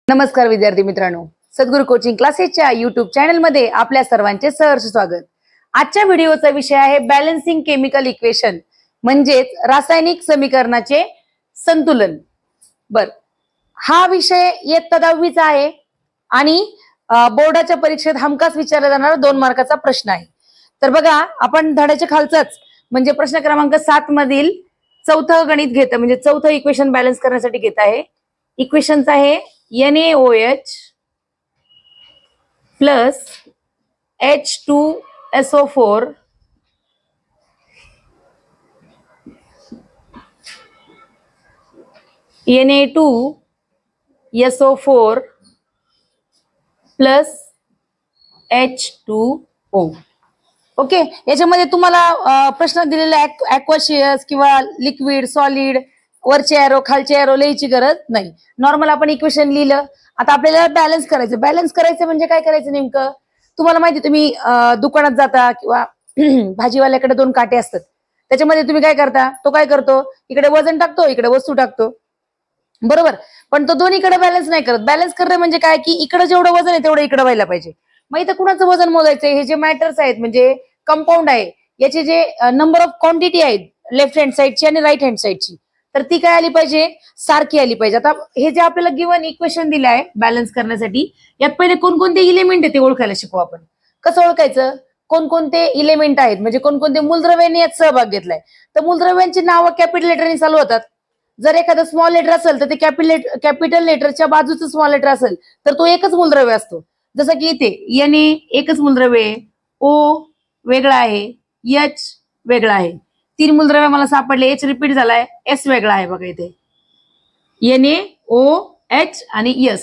नमस्कार विद्यार्थी मित्रांनो, सद्गुरू कोचिंग क्लासेसच्या YouTube चॅनल मध्ये आपल्या सर्वांचे सहर्ष स्वागत। आजच्या व्हिडिओचा विषय आहे बॅलन्सिंग केमिकल इक्वेशन, म्हणजेच रासायनिक समीकरणाचे संतुलन। हा विषय इयत्ता 10वीचा आहे आणि बोर्डाच्या परीक्षेत हमखास विचारला जाणारा 2 मार्काचा प्रश्न आहे। तर बघा, आपण धड्याच्या खालचाच म्हणजे प्रश्न क्रमांक 7 मधील चौथं गणित घेत म्हणजे चौथं इक्वेशन बॅलन्स करण्यासाठी घेत आहे। इक्वेशनचा आहे NaOH plus H2SO4 Na2SO4 plus H2O। Okay, याच्यामध्ये तुम्हाला प्रश्न दिलेला ॲक्वाशियस किंवा लिक्विड सॉलिड वरचे एरो खालचे एरो लिहायची गरज नाही। नॉर्मल आपण इक्वेशन लिहिलं। आता आपल्याला बॅलन्स करायचं। बॅलन्स करायचं म्हणजे काय करायचं नेमकं? तुम्हाला माहिती, तुम्ही दुकानात जाता किंवा भाजीवाल्याकडे 2 काटे असतात, त्याच्यामध्ये तुम्ही काय करता, तो काय करतो, इकडे वजन टाकतो, इकडे वस्तू टाकतो, बरोबर। पण तो दोन्हीकडे बॅलन्स नाही करत। बॅलन्स करणं म्हणजे काय की इकडे जेवढं वजन आहे तेवढं इकडे व्हायला पाहिजे। मग इथं कुणाचं वजन मोजायचंय? हे जे मॅटर्स आहेत म्हणजे कंपाऊंड आहे, याचे जे नंबर ऑफ क्वांटिटी आहेत लेफ्ट हँड साईडची आणि राईट हँड साईडची, तर ती काय आली पाहिजे? सारखी आली पाहिजे। आता हे जे आपल्याला गिवन इक्वेशन दिलं आहे बॅलन्स करण्यासाठी, यात पहिले कोणकोणते इलेमेंट आहे ते ओळखायला शिकू आपण। कसं ओळखायचं? कोणकोणते इलेमेंट आहेत म्हणजे कोणकोणते मूलद्रव्यांनी यात सहभाग घेतलाय। तर मूलद्रव्यांची नावं कॅपिटल लेटरने चालू होतात। जर एखादं स्मॉल लेटर असेल तर ते कॅपिटल लेटरच्या बाजूचं स्मॉल लेटर असेल तर तो एकच मूलद्रव्य असतो। जसं की इथे Na एकच मूलद्रव्य आहे, O वेगळा आहे, H वेगळा आहे। 3 मूलद्रव्य मला सापडले। H रिपीट झालाय, S वेगळा आहे बघा इथे। NaOH आणि S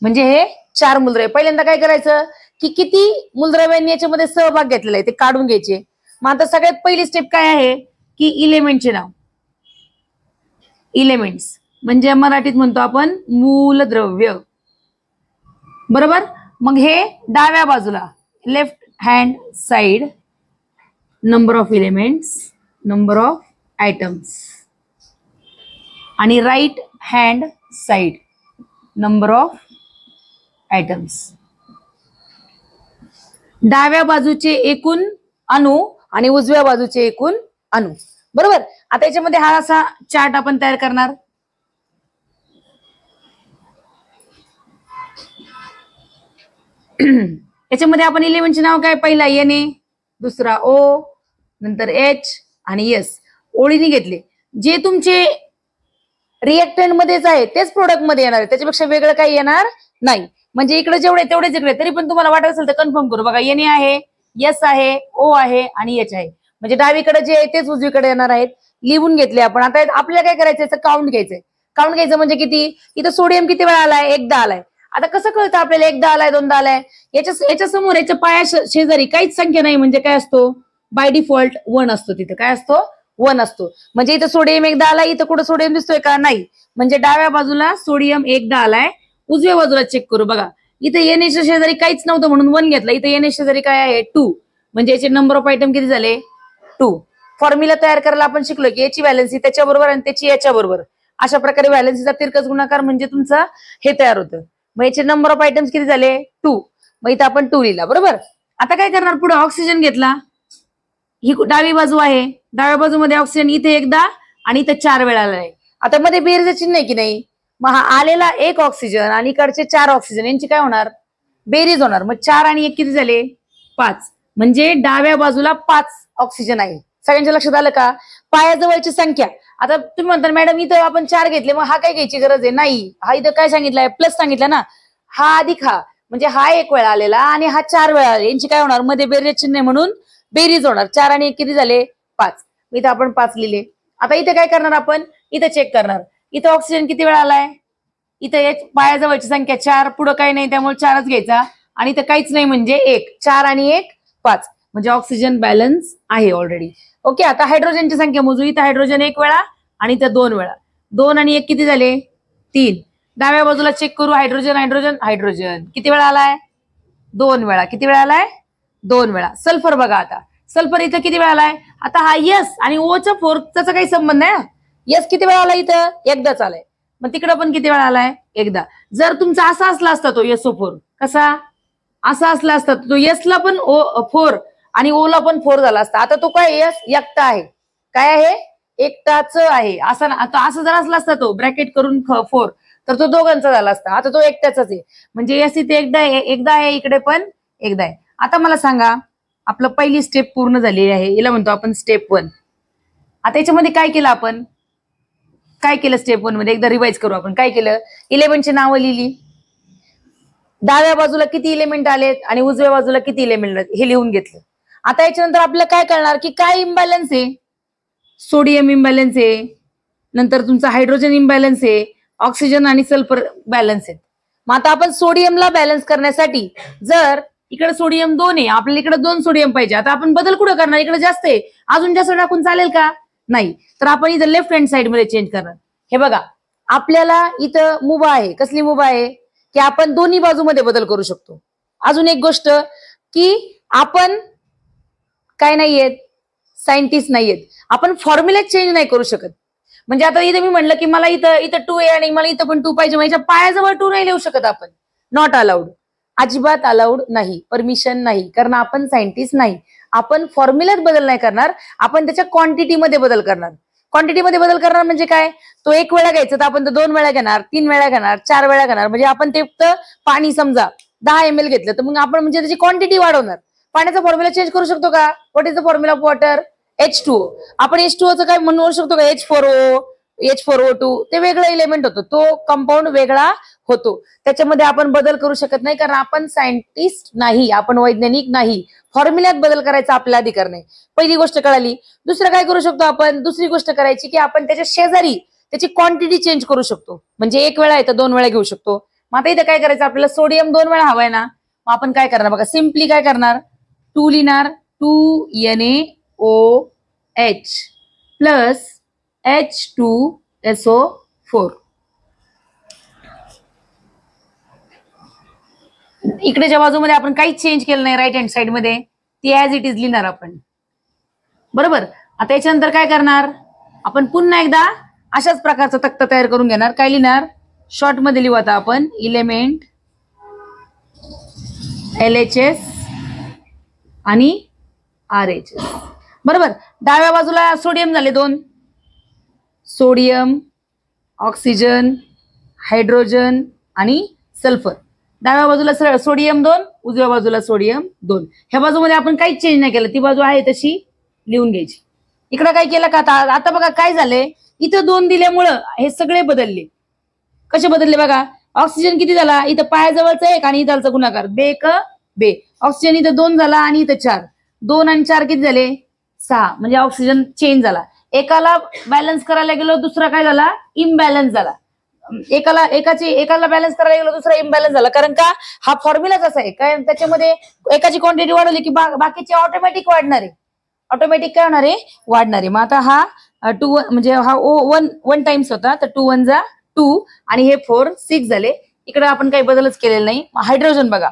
म्हणजे हे 4 मूलद्रव्य। पहिल्यांदा काय करायचं की किती मूलद्रव्यांनी याच्यामध्ये सहभाग घेतलेला आहे ते काढून घ्यायचे। मग आता सगळ्यात पहिली स्टेप काय आहे की इलेमेंटचे नाव। इलेमेंट्स म्हणजे मराठीत म्हणतो आपण मूलद्रव्य, बरोबर। मग हे डाव्या बाजूला left hand side number of elements, number of items, आणि right hand side number of items. डाव्या बाजूचे एकूण अणू आणि उजव्या बाजूचे एकूण अणू, बरोबर। आता याच्यामध्ये हा असा चार्ट आपण तयार करणार। याच्यामध्ये आपण इलेमेंटचे नाव काय? पहिला Na, दुसरा O, नंतर H आणि S ओळीने घेतले। जे तुमचे रिएक्टंट मध्येच आहे तेच प्रोडक्ट मध्ये येणार आहे, त्याच्यापेक्षा वेगळं काही येणार नाही। म्हणजे इकडे जेवढे तेवढेच इकडे, तरी पण तुम्हाला वाटत असेल तर कन्फर्म करू बघा। Na आहे, S आहे, O आहे आणि H आहे, म्हणजे डावीकडे जे आहे तेच उजवीकडे येणार आहेत। लिहून घेतले आपण। आता आपल्याला काय करायचं, याचं काउंट घ्यायचंय। काउंट घ्यायचं म्हणजे किती? इथं सोडियम किती वेळा आलाय? एकदा आलाय। आता कसं कळतं आपल्याला एकदा आलाय दोनदा आलाय? याच्या समोर याच्या पाया शेजारी काहीच संख्या नाही म्हणजे काय असतो? बाय डिफॉल्ट 1 असतो। तिथे काय असतो? 1 असतो। म्हणजे इथं सोडियम एकदा आलाय, इथं कुठं सोडियम दिसतोय का? नाही। म्हणजे डाव्या बाजूला सोडियम एकदा आलाय। उजव्या बाजूला चेक करू बघा, इथे Na शेजारी काहीच नव्हतं म्हणून 1 घेतला। इथे Na शेजारी काय आहे? 2, म्हणजे याचे नंबर ऑफ आयटम किती झाले? 2। फॉर्म्युला तयार करायला आपण शिकलो की याची व्हॅलेन्सी त्याच्या बरोबर आणि त्याची याच्या बरोबर, अशा प्रकारे व्हॅलेन्सीचा तिरकस गुणाकार म्हणजे तुमचा हे तयार होतं। मग याचे नंबर ऑफ आयटम्स किती झाले? 2। मग इथं आपण 2 लिहिला, बरोबर। आता काय करणार? पुढे ऑक्सिजन घेतला, ही डावी बाजू आहे, डाव्या बाजूमध्ये ऑक्सिजन इथे एकदा आणि इथे 4 वेळा आलाय। आता मध्ये बेरीज चिन्ह आहे की नाही? मग हा आलेला 1 ऑक्सिजन आणि इकडचे 4 ऑक्सिजन यांची काय होणार? बेरीज होणार। मग 4 आणि 1 किती झाले? 5, म्हणजे डाव्या बाजूला 5 ऑक्सिजन आहे। सगळ्यांच्या लक्षात आलं का? पायाजवळची संख्या। आता तुम्ही म्हणता मॅडम इथं आपण 4 घेतले, मग हा काय घ्यायची गरज आहे? नाही, हा इथं काय सांगितलंय? प्लस सांगितलं ना, हा अधिक हा, म्हणजे हा 1 वेळा आलेला आणि हा 4 वेळा आले, यांची काय होणार? मध्ये बेरीज चिन्ह म्हणून बेरीज होणार। 4 आणि 1 किती झाले? 5। इथं आपण 5 लिहिले। आता इथे काय करणार आपण? इथं चेक करणार, इथं ऑक्सिजन किती वेळा आलाय? इथं पायाजवळची संख्या 4, पुढं काही नाही त्यामुळे 4च घ्यायचा, आणि इथं काहीच नाही म्हणजे 1। 4 आणि 1 5, म्हणजे ऑक्सिजन बॅलन्स आहे ऑलरेडी। ओके, आता हायड्रोजनची संख्या मोजू। इथं हायड्रोजन 1 वेळा आणि इथं 2 वेळा। 2 आणि 1 किती झाले? 3। डाव्या बाजूला चेक करू, हायड्रोजन हायड्रोजन हायड्रोजन किती वेळा आलाय? 2 वेळा। किती वेळा आलाय? 2 वेळा। सल्फर बघा, आता सल्फर इथं किती वेळा आलाय? आता हा S आणि O च्या फोर्थचा काही संबंध नाही। S किती वेळा आला? इथं एकदाच आलाय, मग तिकडं पण किती वेळा आलाय? एकदा. जर तुमचा असा असला असता तो SO4 कसा असा असला असता तो यसला पण 4 आणि ओला पण 4 झाला असता. आता तो काय यस एकटा आहे. काय आहे? एकटाच आहे. असं जर असला असता तो ब्रॅकेट करून 4 तर तो दोघांचा झाला असता. आता तो एकट्याचाच आहे. म्हणजे यस इथे एकदा आहे इकडे पण एकदा आहे. आता मला सांगा आपलं पहिली स्टेप पूर्ण झालेली आहे. याला म्हणतो आपण स्टेप 1. आता याच्यामध्ये काय केलं आपण? काय केलं स्टेप 1 मध्ये? एकदा रिवाइज करू आपण. काय केलं? 11 ची नावं लिहिली. डाव्या बाजूला किती इलेमेंट आलेत आणि उजव्या बाजूला किती इलेमेंट आहेत हे लिहून घेतलं. आता याच्यानंतर आपल्याला काय कळणार की काय इम्बॅलन्स आहे? सोडियम इम्बॅलन्स आहे, नंतर तुमचा हायड्रोजन इम्बॅलन्स आहे, ऑक्सिजन आणि सल्फर बॅलन्स आहे. मग आता आपण सोडियमला बॅलन्स करण्यासाठी जर इकडे सोडियम 2 आहे, आपल्याला इकडे 2 सोडियम पाहिजे. आता आपण बदल कुठं करणार? इकडे जास्त आहे, अजून जास्त टाकून चालेल का? नाही. तर आपण इथं लेफ्ट हँड साइड मध्ये चेंज करणार. हे बघा आपल्याला इथं मुभा आहे. कसली मुभा आहे? की आपण दोन्ही बाजूमध्ये बदल करू शकतो. अजून एक गोष्ट की आपण काय नाहीयेत, सायंटिस्ट नाहीयेत, आपण फॉर्म्युला चेंज नाही करू शकत. म्हणजे आता इथे मी म्हणलं की मला इथं 2 आहे आणि मला इथं पण 2 पाहिजे, माझ्या पायाजवळ 2 नाही लिहू शकत आपण. नॉट अलाउड, अजिबात अलाउड नाही, परमिशन नाही, कारण आपण सायंटिस्ट नाही. आपण फॉर्म्युल्यात बदल नाही करणार, आपण त्याच्या क्वांटिटीमध्ये बदल करणार. क्वांटिटीमध्ये बदल करणार म्हणजे काय? तो 1 वेळा घ्यायचा तर आपण 2 वेळा घेणार, 3 वेळा घेणार, 4 वेळा घेणार. म्हणजे आपण ते फक्त पाणी समजा 10 ml घेतलं तर मग आपण म्हणजे त्याची क्वांटिटी वाढवणार. पाण्याचा फॉर्म्युला चेंज करू शकतो का? What is the formula of water? H2O. आपण H2O काय म्हणू शकतो का? H4O, H4O2. ते वेगळं इलेमेंट होतं, तो कंपाऊंड वेगळा होतो. त्याच्यामध्ये आपण बदल करू शकत नाही कारण आपण सायंटिस्ट नाही, आपण वैज्ञानिक नाही. फॉर्म्युल्यात बदल करायचा आपला अधिकार नाही. पहिली गोष्ट कळाली. दुसरं काय करू शकतो आपण? दुसरी गोष्ट करायची की आपण त्याच्या शेजारी त्याची क्वांटिटी चेंज करू शकतो. म्हणजे 1 वेळा आहे तर 2 वेळा घेऊ शकतो. मग आता इथं काय करायचं? आपल्याला सोडियम 2 वेळा हवाय ना, मग आपण काय करणार बघा, सिम्पली काय करणार? 2 लिहिणार, 2NaOH प्लस H2SO4. इकडेच्या बाजूमध्ये आपण काहीच चेंज केलं नाही, राईट हँड साइड मध्ये ती ऍज इट इज लिहिणार आपण. बरोबर. आता याच्यानंतर काय करणार? आपण पुन्हा एकदा अशाच प्रकारचा तक्ता तयार करून घेणार. काय लिहिणार? शॉर्ट मध्ये लिहू आता आपण इलेमेंट LHS आणि RHS. बरोबर. डाव्या बाजूला सोडियम झाले 2, सोडियम, ऑक्सिजन, हायड्रोजन आणि सल्फर. डाव्या बाजूला सोडियम 2, उजव्या बाजूला सोडियम 2. ह्या बाजूमध्ये आपण काहीच चेंज नाही केलं, ती बाजू आहे तशी लिहून घ्यायची. इकडं काय केलं का? आता बघा काय झालंय, इथं 2 दिल्यामुळं हे सगळे बदलले. कसे बदलले बघा? ऑक्सिजन किती झाला? इथं पायाजवळचा 1 आणि इथलचा गुणाकार बे. ऑक्सिजन इथं 2 झाला आणि इथं 4. 2 आणि 4 किती झाले? 6. म्हणजे ऑक्सिजन चेंज झाला. एकाला बॅलन्स करायला गेलो, दुसरा काय झाला? इम्बॅलन्स झाला. एकाला बॅलन्स करायला गेलो, दुसरा इम्बॅलन्स झाला. कारण का? हा फॉर्म्युलाच असा आहे. काय त्याच्यामध्ये एकाची क्वांटिटी वाढवली की बाकीची ऑटोमॅटिक वाढणार आहे. ऑटोमॅटिक काय होणार आहे? वाढणार आहे. मग आता हा 2 म्हणजे हा 1 टाइम्स होता, तर 2 1 जा 2 आणि हे 4 6 झाले. इकडे आपण काही बदलच केलेला नाही. हायड्रोजन बघा,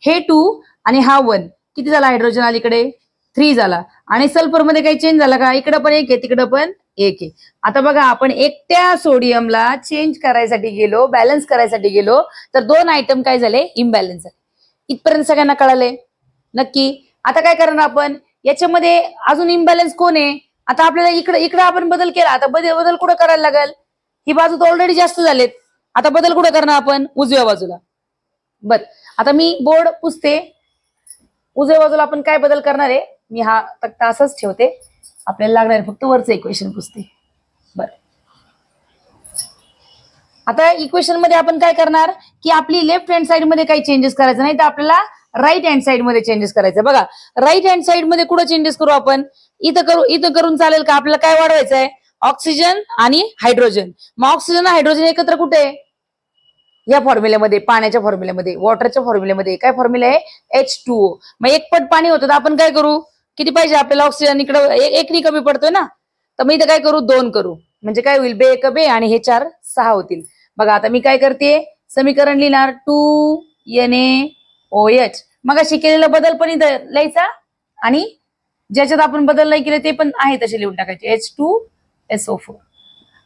हे 2 आणि हा 1 किती झाला? हायड्रोजन अलीकडे 3 झाला. आणि सल्फर मध्ये काही चेंज झाला का? इकडे पण 1 आहे, तिकडे पण 1 आहे. आता बघा आपण एकट्या सोडियमला चेंज करायसाठी गेलो, बॅलन्स करायसाठी गेलो, तर 2 आयटम काय झाले? इम्बॅलन्स झाले. इथपर्यंत सगळ्यांना कळाले नक्की? आता काय करणार आपण? याच्यामध्ये अजून इम्बॅलन्स कोण आहे? आता आपल्याला इकडे आपण बदल केला. आता बदल कुठं करायला लागेल? ही बाजू तर ऑलरेडी जास्त झालेत. आता बदल कुठं करणार आपण? उजव्या बाजूला. बर, आता मी बोर्ड पुसते. उजव्या बाजूला आपण काय बदल करणार आहे? मी हा तक्ता असाच ठेवते. आपल्याला लागणार फक्त वरचं इक्वेशन पुसते. बर, आता इक्वेशन मध्ये आपण काय करणार की आपली लेफ्ट हँड साइड मध्ये काही चेंजेस करायचं नाही, तर आपल्याला राईट हँड साइड मध्ये चेंजेस करायचं. बघा राईट हँड साइड मध्ये कुठं चेंजेस करू आपण? इथं करून चालेल का? आपल्याला काय वाढवायचं आहे? ऑक्सिजन आणि हायड्रोजन. मग ऑक्सिजन आणि हायड्रोजन एकत्र कुठे आहे? या फॉर्म्युल्यामध्ये, पाण्याच्या फॉर्म्युल्यामध्ये, वॉटरच्या फॉर्म्युल्यामध्ये. काय फॉर्म्युला आहे? H2O. मग 1 पट पाणी होतं तर आपण काय करू? किती पाहिजे आपल्याला ऑक्सिजन? इकडे 1 कमी पडतोय ना, तर मग इथं काय करू? 2 करू. म्हणजे काय होईल? बे आणि हे 4 6 होतील. बघा आता मी काय करते? समीकरण लिहिणार 2NaOH. मग अशी केलेला बदल पण इथं लिहायचा आणि ज्याच्यात आपण बदल नाही केले ते पण आहे तसे लिहून टाकायचे, H2SO4.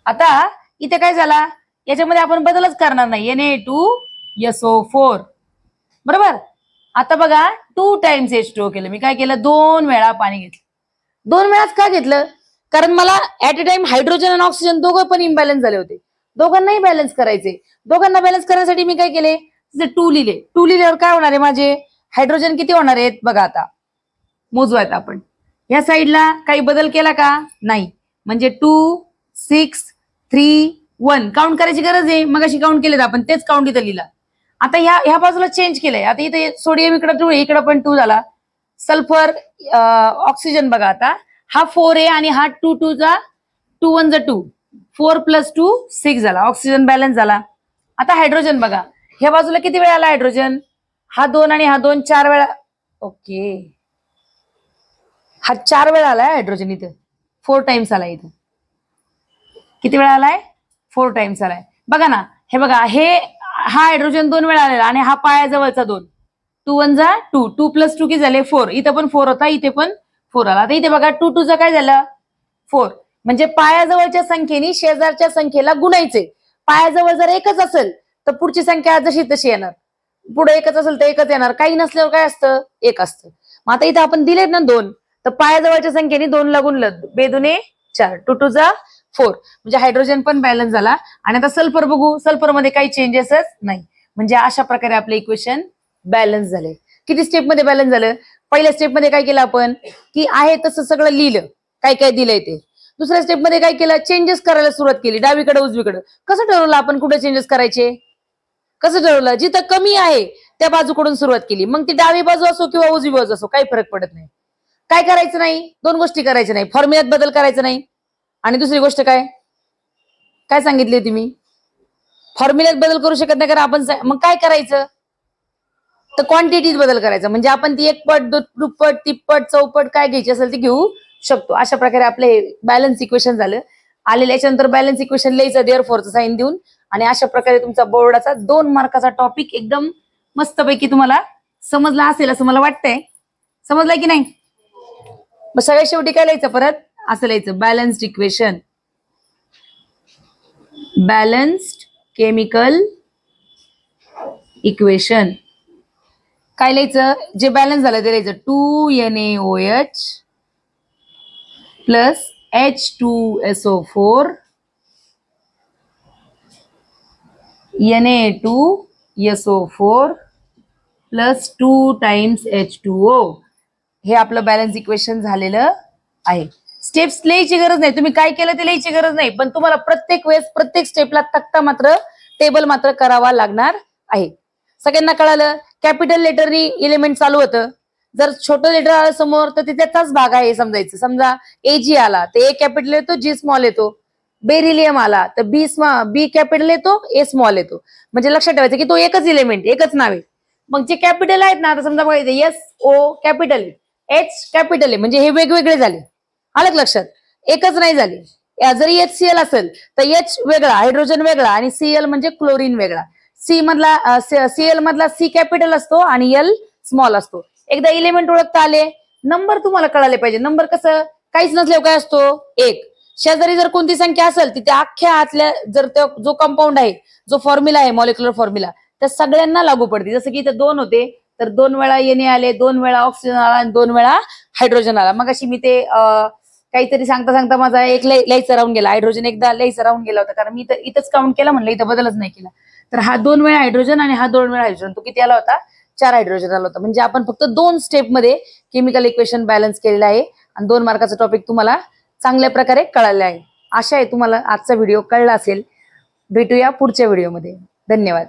आता इथे काय झाला? याच्यामध्ये आपण बदलच करणार नाही, Na2SO4 बरोबर. आता बघा 2 टाइम्स H2O केलं, मी काय केलं 2 वेळा पाणी घेतलं. 2 वेळाच का घेतलं, कारण मला ऍट अ टाइम हायड्रोजन आणि ऑक्सिजन दोघं पण इम्बॅलन्स झाले होते, दोघांनाही बॅलन्स करायचे. दोघांना बॅलन्स करण्यासाठी मी काय केले 2 लिहिले. 2 लिहिल्यावर काय होणार आहे, माझे हायड्रोजन किती होणार आहेत बघा. आता मोजूयात आपण. या साईडला काही बदल केला का नाही, म्हणजे 2 6 3 1 काउंट करायची गरज आहे, मग अशी काउंट केलेत आपण, तेच काउंट इथं लिहिला. आता ह्या बाजूला चेंज केलंय, आता इथे सोडियम इकडे 2 इकडे पण 2 झाला. सल्फर ऑक्सिजन बघा, आता हा 4 आहे आणि हा 2 2 चा 2 1 2 4 + 2 6 झाला, ऑक्सिजन बॅलन्स झाला. आता हायड्रोजन बघा, ह्या बाजूला किती वेळा आला हायड्रोजन, हा 2 आणि हा 2 4 वेळा. ओके, हा 4 वेळा आलाय हायड्रोजन, इथं 4 टाइम्स आलाय. इथं किती वेळा आलाय, 4 टाइम्स आलाय. बघा ना, हे बघा, हा हायड्रोजन 2 वेळा आलेला आणि हा पायाजवळचा 2. 2 1 2 2 + 2 किती झाले 4. इथं पण 4 होता, इथे पण 4 आला. आता इथे बघा 2 2 चा काय झालं 4. म्हणजे पायाजवळच्या संख्येने शेजारच्या संख्येला गुणायचे. पायाजवळ जर एकच असेल तर पुढची संख्या जशी तशी येणार, पुढे एकच असेल तर एकच येणार, काही नसल्यावर काय असतं 1 असतं. मग आता इथे आपण दिलेत ना 2, तर पायाजवळच्या संख्येने 2 ला गुणलं, 2 2 4 2 2 4, म्हणजे हायड्रोजन पण बॅलन्स झाला. आणि आता सल्फर बघू, सल्फर मध्ये काही चेंजेसच नाही. म्हणजे अशा प्रकारे आपलं इक्वेशन बॅलन्स झाले. किती स्टेप मध्ये बॅलन्स झालं, पहिल्या स्टेप मध्ये काय केलं आपण की आहे तसं सगळं लिहिलं, काय काय दिलंय ते. दुसऱ्या स्टेप मध्ये काय केलं, चेंजेस करायला सुरुवात केली, डावीकडे उजवीकडे. कसं ठरवलं आपण कुठे चेंजेस करायचे, कसं ठरवलं, जिथं कमी आहे त्या बाजूकडून सुरुवात केली. मग ती डावी बाजू असो किंवा उजवी बाजू असो, काही फरक पडत नाही. काय करायचं नाही, 2 गोष्टी करायच्या नाही, फॉर्म्युल्यात बदल करायचा नाही, आणि दुसरी गोष्ट काय काय सांगितली होती मी, फॉर्म्युल्यात बदल करू शकत नाही, कारण आपण मग काय करायचं तर क्वांटिटीत बदल करायचा. म्हणजे आपण ती 1 पट 2 दुप्पट 3 पट 4 पट काय घ्यायची असेल ती घेऊ शकतो. अशा प्रकारे आपले बॅलन्स इक्वेशन झालं. आलेल्या याच्यानंतर बॅलन्स इक्वेशन लिहायचं देअरफॉरचं साइन देऊन, आणि अशा प्रकारे तुमचा बोर्डाचा 2 मार्काचा टॉपिक एकदम मस्तपैकी तुम्हाला समजला असेल असं मला वाटतंय. समजलाय की नाही. मग सगळ्या शेवटी काय लिहायचं, परत असं लिहायचं, balanced equation, balanced chemical equation. काय लिहायचं, जे बॅलन्स झालं ते लिहायचं, 2NaOH plus H2SO4 Na2SO4 plus 2 times H2O. हे आपलं बॅलन्स इक्वेशन झालेलं आहे. स्टेप्स लिहायची गरज नाही, तुम्ही काय केलं ते लिहायची गरज नाही, पण तुम्हाला प्रत्येक वेळेस प्रत्येक स्टेपला तक्ता मात्र टेबल मात्र करावा लागणार आहे. सगळ्यांना कळालं. कॅपिटल लेटरनी एलिमेंट चालू होतं, जर छोटं लेटर आलं समोर तर ते त्याचाच भाग आहे समजायचं. समजा AG आला तर A कॅपिटल येतो, G स्मॉल येतो. बेरिलियम आला तर बी कॅपिटल येतो, A स्मॉल येतो. म्हणजे लक्षात ठेवायचं की तो एकच एलिमेंट, एकच नाव आहे. मग जे कॅपिटल आहेत ना, आता समजा बघायचं SO कॅपिटल आहे, H कॅपिटल आहे, म्हणजे हे वेगवेगळे झाले. आलं लक्षात, एकच नाही झाले. जरी HCl असेल तर H वेगळा, हायड्रोजन वेगळा, आणि Cl म्हणजे क्लोरीन वेगळा. Cl मधला C कॅपिटल असतो आणि L स्मॉल असतो. एकदा एलिमेंट ओळखता आले, नंबर तुम्हाला कळाले पाहिजे. नंबर कसं, काहीच नसल्यावर काय असतो 1. शेजारी जर कोणती संख्या असेल ती त्या अख्ख्या आतल्या, जर जो कंपाऊंड आहे, जो फॉर्म्युला आहे मॉलिक्युलर फॉर्म्युला, त्या सगळ्यांना लागू पडते. जसं की इथे 2 होते तर 2 वेळा Na आले, 2 वेळा ऑक्सिजन आला आणि 2 वेळा हायड्रोजन आला. मग अशी मी ते काहीतरी सांगता सांगता माझा एक लिहायचा राहून गेला, हायड्रोजन एकदा लिहायचा राहून गेला होता, कारण मी इथंच काउंट केला, म्हणलं इथं बदलच नाही केला. तर हा 2 वेळा हायड्रोजन आणि हा 2 वेळा हायड्रोजन, तो किती आला होता 4 हायड्रोजन आला होता. म्हणजे आपण फक्त 2 स्टेपमध्ये केमिकल इक्वेशन बॅलन्स केलेलं आहे, आणि 2 मार्काचा टॉपिक तुम्हाला चांगल्या प्रकारे कळाले आहे. आशा आहे तुम्हाला आजचा व्हिडिओ कळला असेल. भेटूया पुढच्या व्हिडिओमध्ये. धन्यवाद.